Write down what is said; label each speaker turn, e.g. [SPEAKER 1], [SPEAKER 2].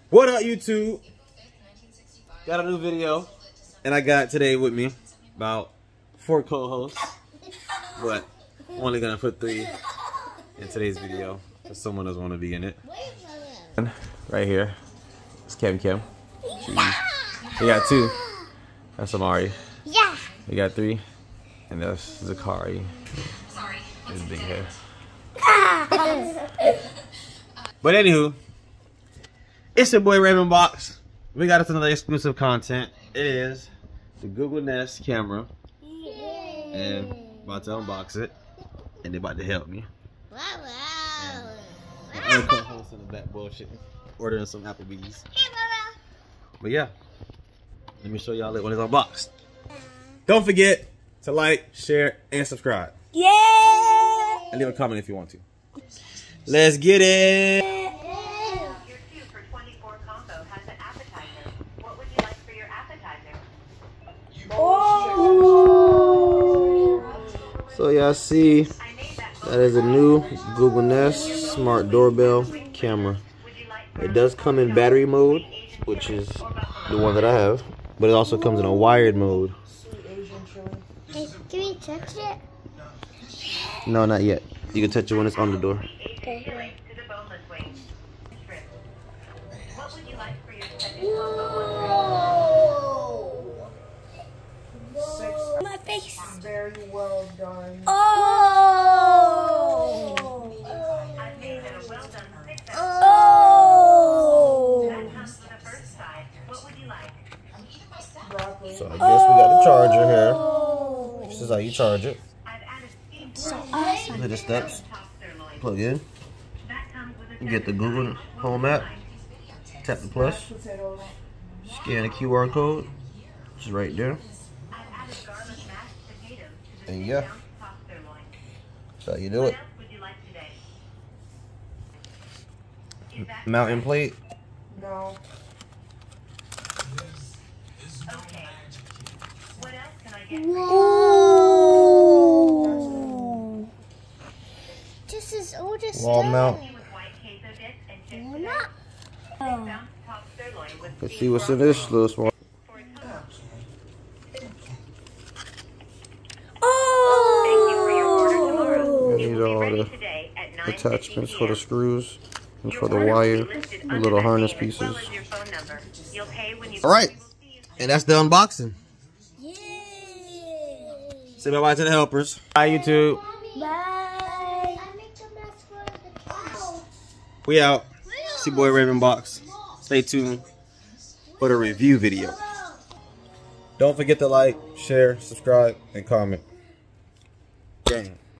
[SPEAKER 1] What up, YouTube? Got a new video, and I got today with me about 4 co-hosts, but I'm only gonna put 3 in today's video because someone doesn't want to be in it. Right here, it's Kim. We got 2. That's Amari.
[SPEAKER 2] Yeah.
[SPEAKER 1] We got 3, and that's Zakari. Sorry. His big hair. But anywho, it's your boy Raven Box. We got us another exclusive content. It is the Google Nest camera.
[SPEAKER 2] Yay.
[SPEAKER 1] And about to unbox it. And they're about to help me.
[SPEAKER 2] Wow.
[SPEAKER 1] I'm gonna co-host in the back bullshit. Ordering some Applebee's.
[SPEAKER 2] Hey, Mama.
[SPEAKER 1] But yeah, let me show y'all it when it's unboxed. Don't forget to like, share, and subscribe.
[SPEAKER 2] Yeah.
[SPEAKER 1] And leave a comment if you want to. Let's get it.
[SPEAKER 3] Your 2 for 24 combo has an appetizer. What would you like for your appetizer?
[SPEAKER 1] So y'all see, that is a new Google Nest Smart Doorbell camera. It does come in battery mode, which is the one that I have, but it also comes in a wired mode.
[SPEAKER 2] Hey, can we touch it?
[SPEAKER 1] No, not yet. You can touch it when it's on the door.
[SPEAKER 2] Okay.
[SPEAKER 3] What would you like for your second combo?
[SPEAKER 2] My face.
[SPEAKER 4] Very well done.
[SPEAKER 2] Oh.
[SPEAKER 3] I've made it a well done 6
[SPEAKER 2] Oh.
[SPEAKER 3] That comes with the first side. What would you like?
[SPEAKER 4] Broccoli.
[SPEAKER 1] So I guess we got the charger here. This is how you charge it.
[SPEAKER 3] I've added steamed
[SPEAKER 2] So awesome.
[SPEAKER 1] Look at the steps.
[SPEAKER 3] top sirloin.
[SPEAKER 1] Plug in.
[SPEAKER 3] That comes with a
[SPEAKER 1] You get the Google Home app. Tap the plus.
[SPEAKER 4] Potatoes.
[SPEAKER 1] Scan the QR code, which is right there.
[SPEAKER 3] I've added garlic mashed potatoes to the
[SPEAKER 1] And yeah,
[SPEAKER 3] down top sirloin.
[SPEAKER 1] that's how you do
[SPEAKER 3] What
[SPEAKER 1] it.
[SPEAKER 3] else would you like today? Is that
[SPEAKER 1] Mountain plate.
[SPEAKER 4] No.
[SPEAKER 3] okay? What else can I get?
[SPEAKER 2] Whoa. This is all just
[SPEAKER 1] Wall mount.
[SPEAKER 3] With white queso dip and chips
[SPEAKER 2] Wall
[SPEAKER 3] today?
[SPEAKER 2] mount.
[SPEAKER 3] Down top sirloin with
[SPEAKER 1] Let's
[SPEAKER 3] steamed
[SPEAKER 1] see what's in this little small.
[SPEAKER 3] for a total.
[SPEAKER 2] Oh.
[SPEAKER 3] Thank you for your order tomorrow.
[SPEAKER 1] And
[SPEAKER 3] It
[SPEAKER 1] these
[SPEAKER 3] will
[SPEAKER 1] are
[SPEAKER 3] be
[SPEAKER 1] all
[SPEAKER 3] ready
[SPEAKER 1] the
[SPEAKER 3] today at 9:50
[SPEAKER 1] attachments for the
[SPEAKER 3] p.m.
[SPEAKER 1] screws and
[SPEAKER 3] Your
[SPEAKER 1] for the
[SPEAKER 3] order will
[SPEAKER 1] wire,
[SPEAKER 3] be listed
[SPEAKER 1] the
[SPEAKER 3] under
[SPEAKER 1] little
[SPEAKER 3] that
[SPEAKER 1] harness
[SPEAKER 3] name as well
[SPEAKER 1] pieces.
[SPEAKER 3] as your phone number. You'll pay when you
[SPEAKER 1] All right,
[SPEAKER 3] We will see you
[SPEAKER 1] and that's the unboxing.
[SPEAKER 2] Yay.
[SPEAKER 1] Say bye bye to the helpers. Bye YouTube.
[SPEAKER 2] Bye. I make a mess for the cow.
[SPEAKER 1] We out. It's your boy Raven Box. Stay tuned for the review video. Don't forget to like, share, subscribe, and comment. Gang.